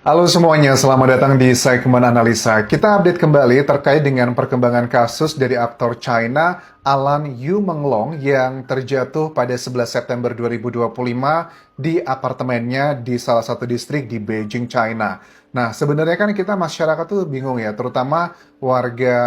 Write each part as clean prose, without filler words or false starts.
Halo semuanya, selamat datang di segmen analisa. Kita update kembali terkait dengan perkembangan kasus dari aktor China Alan Yu Menglong yang terjatuh pada 11 September 2025 di apartemennya di salah satu distrik di Beijing, China. Nah, sebenarnya kan kita masyarakat tuh bingung ya, terutama warga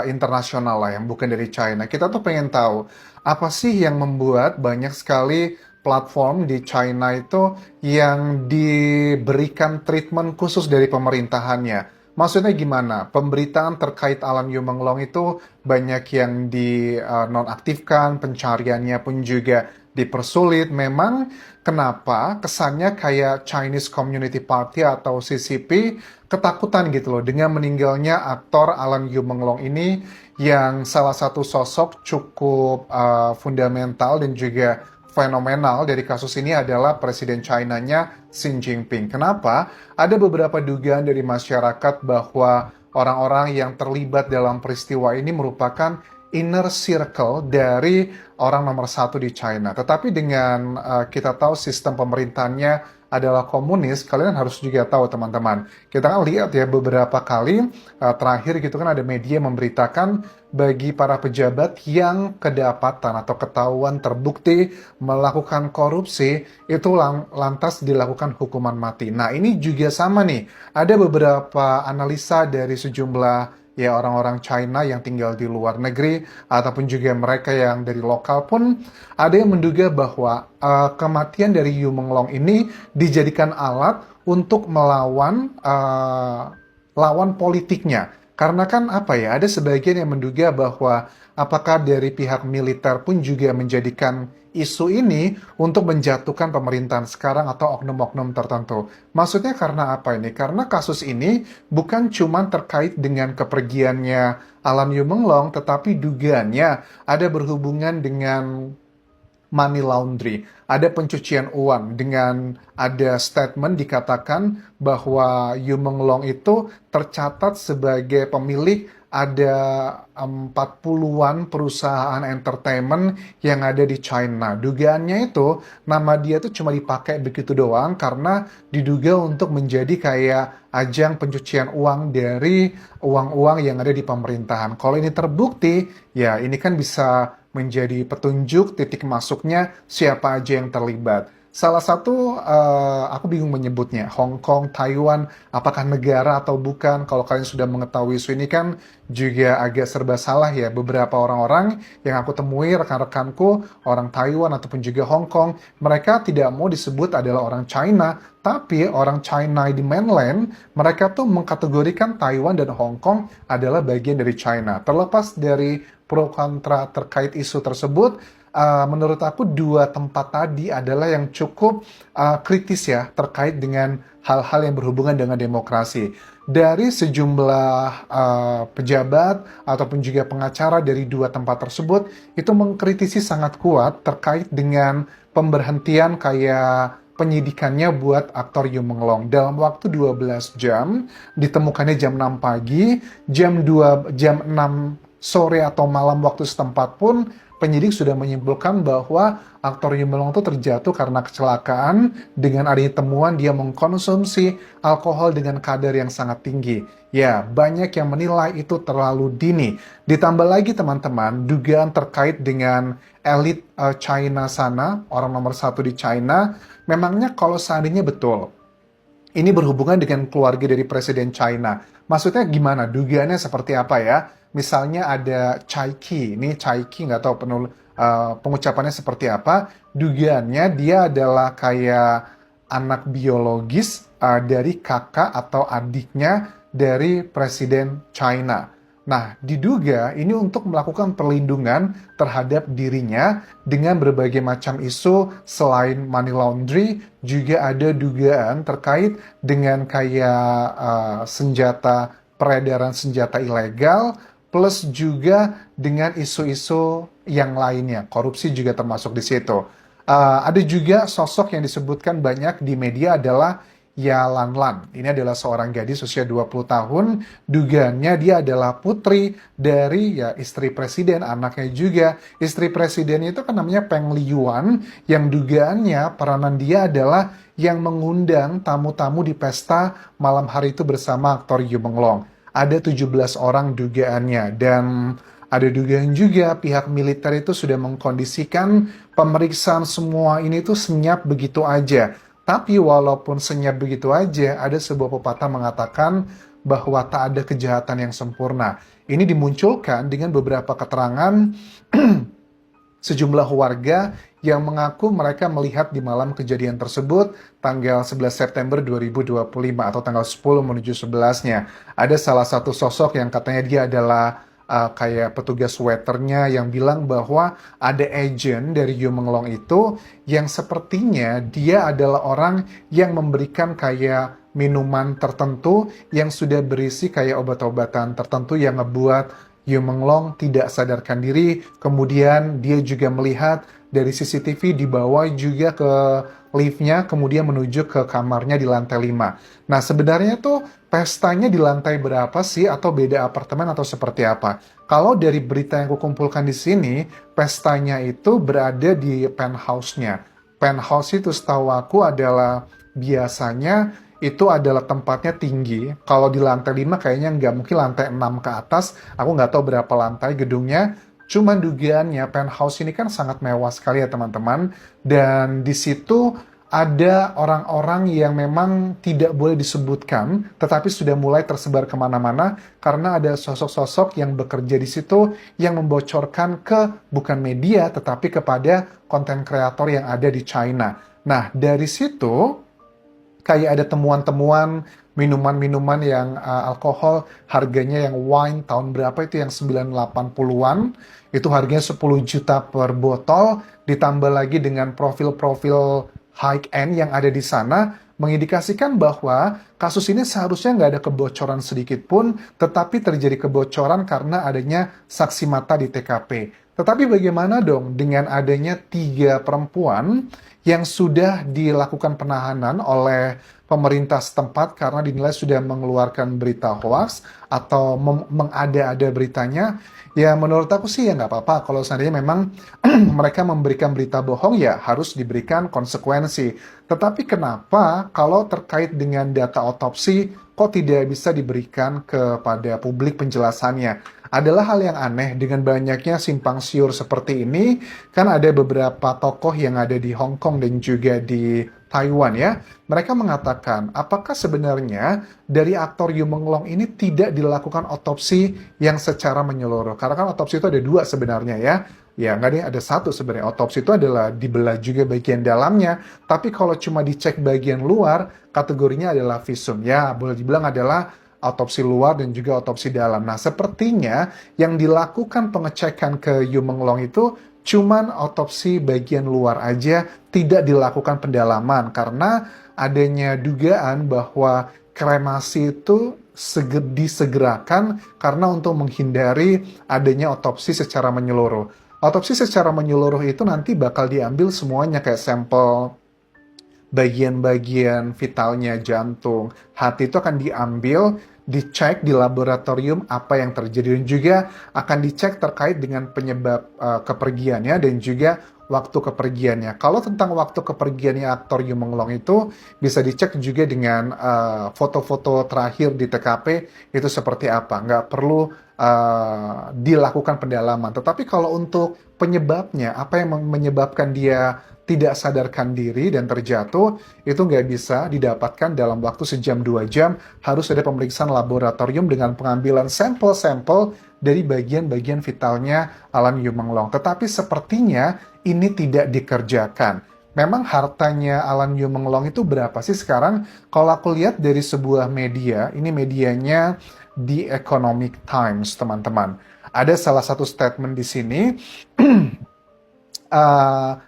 internasional lah yang bukan dari China. Kita tuh pengen tahu apa sih yang membuat banyak sekali platform di China itu yang diberikan treatment khusus dari pemerintahannya. Maksudnya gimana? Pemberitaan terkait Alan Yu Menglong itu banyak yang dinonaktifkan, pencariannya pun juga dipersulit. Memang kenapa kesannya kayak Chinese Community Party atau CCP ketakutan gitu loh dengan meninggalnya aktor Alan Yu Menglong ini yang salah satu sosok cukup fundamental dan juga fenomenal dari kasus ini adalah Presiden China-nya Xi Jinping. Kenapa? Ada beberapa dugaan dari masyarakat bahwa orang-orang yang terlibat dalam peristiwa ini merupakan inner circle dari orang nomor satu di China. Tetapi dengan kita tahu sistem pemerintahannya adalah komunis, kalian harus juga tahu teman-teman. Kita kan lihat ya beberapa kali terakhir gitu kan ada media memberitakan bagi para pejabat yang kedapatan atau ketahuan terbukti melakukan korupsi itu lantas dilakukan hukuman mati. Nah, ini juga sama nih. Ada beberapa analisa dari sejumlah ya orang-orang China yang tinggal di luar negeri ataupun juga mereka yang dari lokal pun ada yang menduga bahwa kematian dari Yu Menglong ini dijadikan alat untuk melawan lawan politiknya. Karena kan apa ya, ada sebagian yang menduga bahwa apakah dari pihak militer pun juga menjadikan isu ini untuk menjatuhkan pemerintahan sekarang atau oknum-oknum tertentu. Maksudnya karena apa ini? Karena kasus ini bukan cuma terkait dengan kepergiannya Alan Yu Menglong, tetapi dugaannya ada berhubungan dengan money laundry, ada pencucian uang dengan ada statement dikatakan bahwa Yu Menglong itu tercatat sebagai pemilik ada 40-an perusahaan entertainment yang ada di China. Dugaannya itu nama dia tuh cuma dipakai begitu doang karena diduga untuk menjadi kayak ajang pencucian uang dari uang-uang yang ada di pemerintahan. Kalau ini terbukti, ya ini kan bisa menjadi petunjuk titik masuknya siapa aja yang terlibat. Salah satu, aku bingung menyebutnya, Hong Kong, Taiwan, apakah negara atau bukan? Kalau kalian sudah mengetahui isu ini kan juga agak serba salah ya. Beberapa orang-orang yang aku temui, rekan-rekanku, orang Taiwan ataupun juga Hong Kong, mereka tidak mau disebut adalah orang China, tapi orang China di mainland, mereka tuh mengkategorikan Taiwan dan Hong Kong adalah bagian dari China. Terlepas dari pro kontra terkait isu tersebut, menurut aku dua tempat tadi adalah yang cukup kritis ya terkait dengan hal-hal yang berhubungan dengan demokrasi. Dari sejumlah pejabat ataupun juga pengacara dari dua tempat tersebut itu mengkritisi sangat kuat terkait dengan pemberhentian kayak penyidikannya buat aktor Yu Menglong. Dalam waktu 12 jam, ditemukannya jam 6 pagi, jam 6 sore atau malam waktu setempat pun penyidik sudah menyimpulkan bahwa aktor Yu Menglong itu terjatuh karena kecelakaan dengan adanya temuan dia mengkonsumsi alkohol dengan kadar yang sangat tinggi. Ya, banyak yang menilai itu terlalu dini. Ditambah lagi teman-teman, dugaan terkait dengan elit China sana, orang nomor satu di China, memangnya kalau seandainya betul, ini berhubungan dengan keluarga dari Presiden China. Maksudnya gimana? Dugaannya seperti apa ya? Misalnya ada Chai Qi. Ini Chai Qi nggak tahu pengucapannya seperti apa. Dugaannya dia adalah kayak anak biologis dari kakak atau adiknya dari Presiden China. Nah, diduga ini untuk melakukan perlindungan terhadap dirinya dengan berbagai macam isu selain money laundry, juga ada dugaan terkait dengan kayak peredaran senjata ilegal, plus juga dengan isu-isu yang lainnya. Korupsi juga termasuk di situ. Ada juga sosok yang disebutkan banyak di media adalah Yalanlan. Ini adalah seorang gadis usia 20 tahun, dugaannya dia adalah putri dari ya istri presiden, anaknya juga. Istri presiden itu kan namanya Peng Liyuan, yang dugaannya peranan dia adalah yang mengundang tamu-tamu di pesta malam hari itu bersama aktor Yu Menglong. Ada 17 orang dugaannya, dan ada dugaan juga pihak militer itu sudah mengkondisikan pemeriksaan semua ini tuh senyap begitu aja. Tapi walaupun senyap begitu aja, ada sebuah pepatah mengatakan bahwa tak ada kejahatan yang sempurna. Ini dimunculkan dengan beberapa keterangan sejumlah warga yang mengaku mereka melihat di malam kejadian tersebut tanggal 11 September 2025 atau tanggal 10 menuju 11-nya. Ada salah satu sosok yang katanya dia adalah kayak petugas waiternya yang bilang bahwa ada agent dari Yu Menglong itu yang sepertinya dia adalah orang yang memberikan kayak minuman tertentu yang sudah berisi kayak obat-obatan tertentu yang ngebuat Yu Menglong tidak sadarkan diri. Kemudian dia juga melihat dari CCTV dibawa juga ke liftnya, kemudian menuju ke kamarnya di lantai 5. Nah, sebenarnya tuh pestanya di lantai berapa sih, atau beda apartemen, atau seperti apa? Kalau dari berita yang kukumpulkan di sini, pestanya itu berada di penthouse-nya. Penthouse itu setahu aku adalah biasanya itu adalah tempatnya tinggi. Kalau di lantai 5 kayaknya nggak, mungkin lantai 6 ke atas. Aku nggak tahu berapa lantai gedungnya. Cuman dugaannya penthouse ini kan sangat mewah sekali ya teman-teman. Dan di situ ada orang-orang yang memang tidak boleh disebutkan, tetapi sudah mulai tersebar kemana-mana karena ada sosok-sosok yang bekerja di situ yang membocorkan ke bukan media, tetapi kepada konten kreator yang ada di China. Nah, dari situ kayak ada temuan-temuan minuman-minuman yang alkohol, harganya yang wine tahun berapa itu yang 980-an, itu harganya 10 juta per botol, ditambah lagi dengan profil-profil high-end yang ada di sana, mengindikasikan bahwa kasus ini seharusnya nggak ada kebocoran sedikit pun, tetapi terjadi kebocoran karena adanya saksi mata di TKP. Tetapi bagaimana dong dengan adanya 3 perempuan yang sudah dilakukan penahanan oleh pemerintah setempat karena dinilai sudah mengeluarkan berita hoax atau mengada-ada beritanya? Ya menurut aku sih ya nggak apa-apa. Kalau seandainya memang mereka memberikan berita bohong, ya harus diberikan konsekuensi. Tetapi kenapa kalau terkait dengan data otopsi kok tidak bisa diberikan kepada publik penjelasannya? Adalah hal yang aneh dengan banyaknya simpang siur seperti ini. Kan ada beberapa tokoh yang ada di Hong Kong dan juga di Taiwan ya. Mereka mengatakan, apakah sebenarnya dari aktor Yu Menglong ini tidak dilakukan otopsi yang secara menyeluruh? Karena kan otopsi itu ada 2 sebenarnya ya. Ya, nggak ada 1 sebenarnya. Otopsi itu adalah dibelah juga bagian dalamnya. Tapi kalau cuma dicek bagian luar, kategorinya adalah visum. Ya, boleh dibilang adalah otopsi luar dan juga otopsi dalam. Nah, sepertinya yang dilakukan pengecekan ke Yu Menglong itu cuman otopsi bagian luar aja, tidak dilakukan pendalaman karena adanya dugaan bahwa kremasi itu disegerakan karena untuk menghindari adanya otopsi secara menyeluruh. Otopsi secara menyeluruh itu nanti bakal diambil semuanya kayak sampel bagian-bagian vitalnya, jantung, hati itu akan diambil, dicek di laboratorium apa yang terjadi, dan juga akan dicek terkait dengan penyebab kepergiannya dan juga waktu kepergiannya. Kalau tentang waktu kepergiannya aktor Yu Menglong itu bisa dicek juga dengan foto-foto terakhir di TKP itu seperti apa. Nggak perlu dilakukan pendalaman. Tetapi kalau untuk penyebabnya, apa yang menyebabkan dia tidak sadarkan diri dan terjatuh, itu nggak bisa didapatkan dalam waktu sejam 2 jam. Harus ada pemeriksaan laboratorium dengan pengambilan sampel-sampel dari bagian-bagian vitalnya Alan Yu Menglong. Tetapi sepertinya ini tidak dikerjakan. Memang hartanya Alan Yu Menglong itu berapa sih sekarang? Kalau aku lihat dari sebuah media, ini medianya The Economic Times, teman-teman. Ada salah satu statement di sini,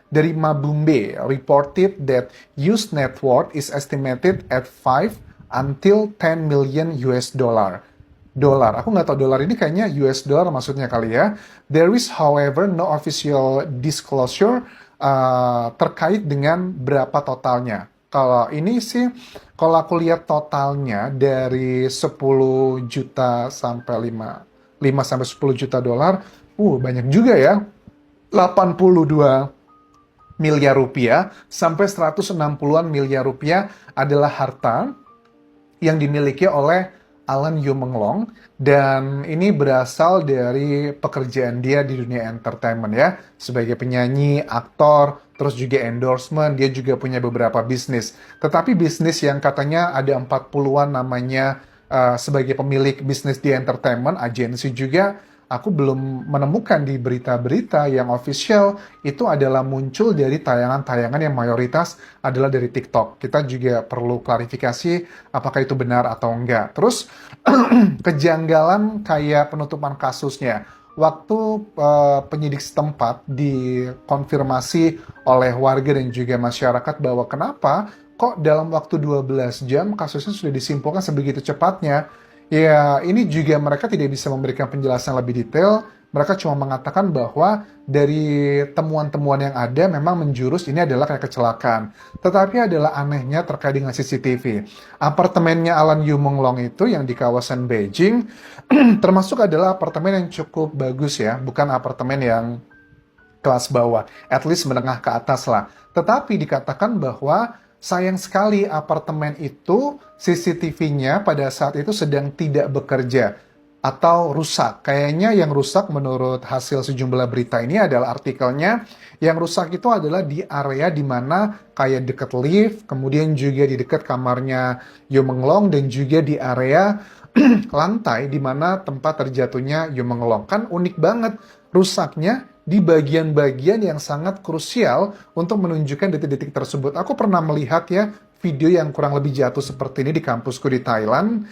dari Mabumbe reported that Yu's net worth is estimated at 5 until 10 million US dollar. Aku nggak tahu dolar ini, kayaknya US dollar maksudnya kali ya. There is however no official disclosure terkait dengan berapa totalnya. Kalau ini sih, kalau aku lihat totalnya dari 10 juta sampai 5 sampai 10 juta dolar, banyak juga ya. 82 miliar rupiah sampai 160-an miliar rupiah adalah harta yang dimiliki oleh Alan Yu Menglong, dan ini berasal dari pekerjaan dia di dunia entertainment ya, sebagai penyanyi, aktor, terus juga endorsement. Dia juga punya beberapa bisnis, tetapi bisnis yang katanya ada 40-an namanya, sebagai pemilik bisnis di entertainment, agensi juga, aku belum menemukan di berita-berita yang official. Itu adalah muncul dari tayangan-tayangan yang mayoritas adalah dari TikTok. Kita juga perlu klarifikasi apakah itu benar atau enggak. Terus kejanggalan kayak penutupan kasusnya. Waktu penyidik setempat dikonfirmasi oleh warga dan juga masyarakat bahwa kenapa kok dalam waktu 12 jam kasusnya sudah disimpulkan sebegitu cepatnya. Ya, ini juga mereka tidak bisa memberikan penjelasan lebih detail. Mereka cuma mengatakan bahwa dari temuan-temuan yang ada memang menjurus ini adalah kayak kecelakaan. Tetapi adalah anehnya terkait dengan CCTV. Apartemennya Alan Yu Menglong itu yang di kawasan Beijing, termasuk adalah apartemen yang cukup bagus ya. Bukan apartemen yang kelas bawah, at least menengah ke atas lah. Tetapi dikatakan bahwa sayang sekali apartemen itu CCTV-nya pada saat itu sedang tidak bekerja atau rusak. Kayaknya yang rusak menurut hasil sejumlah berita ini adalah artikelnya, yang rusak itu adalah di area di mana kayak dekat lift, kemudian juga di dekat kamarnya Yu Menglong, dan juga di area lantai di mana tempat terjatuhnya Yu Menglong. Kan unik banget rusaknya di bagian-bagian yang sangat krusial untuk menunjukkan detik-detik tersebut. Aku pernah melihat ya video yang kurang lebih jatuh seperti ini di kampusku di Thailand.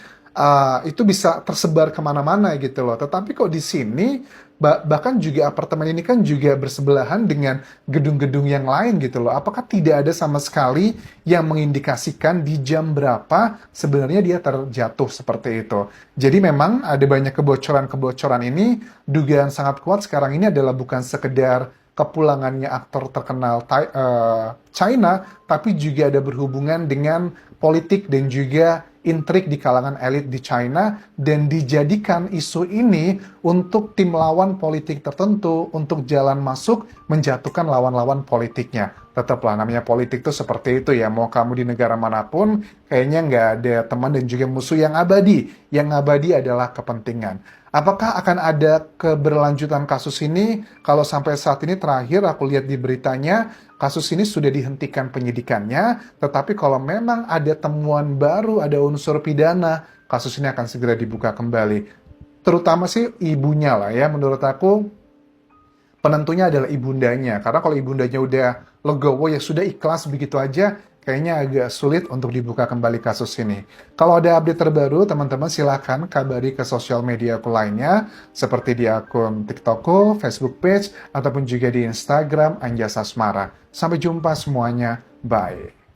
Itu bisa tersebar kemana-mana gitu loh. Tetapi kok di sini, bahkan juga apartemen ini kan juga bersebelahan dengan gedung-gedung yang lain gitu loh. Apakah tidak ada sama sekali yang mengindikasikan di jam berapa sebenarnya dia terjatuh seperti itu? Jadi memang ada banyak kebocoran-kebocoran ini. Dugaan sangat kuat sekarang ini adalah bukan sekedar kepulangannya aktor terkenal China, tapi juga ada berhubungan dengan politik dan juga intrik di kalangan elit di China, dan dijadikan isu ini untuk tim lawan politik tertentu untuk jalan masuk menjatuhkan lawan-lawan politiknya. Tetaplah namanya politik itu seperti itu ya, mau kamu di negara manapun kayaknya nggak ada teman dan juga musuh yang abadi. Yang abadi adalah kepentingan. Apakah akan ada keberlanjutan kasus ini? Kalau sampai saat ini terakhir aku lihat di beritanya, kasus ini sudah dihentikan penyidikannya, tetapi kalau memang ada temuan baru, ada unsur pidana, kasus ini akan segera dibuka kembali. Terutama sih ibunya lah ya, menurut aku penentunya adalah ibundanya. Karena kalau ibundanya udah legowo ya sudah ikhlas begitu aja, kayaknya agak sulit untuk dibuka kembali kasus ini. Kalau ada update terbaru, teman-teman silahkan kabari ke sosial media aku lainnya, seperti di akun TikTokku, Facebook page, ataupun juga di Instagram Anjas Asmara. Sampai jumpa semuanya, bye.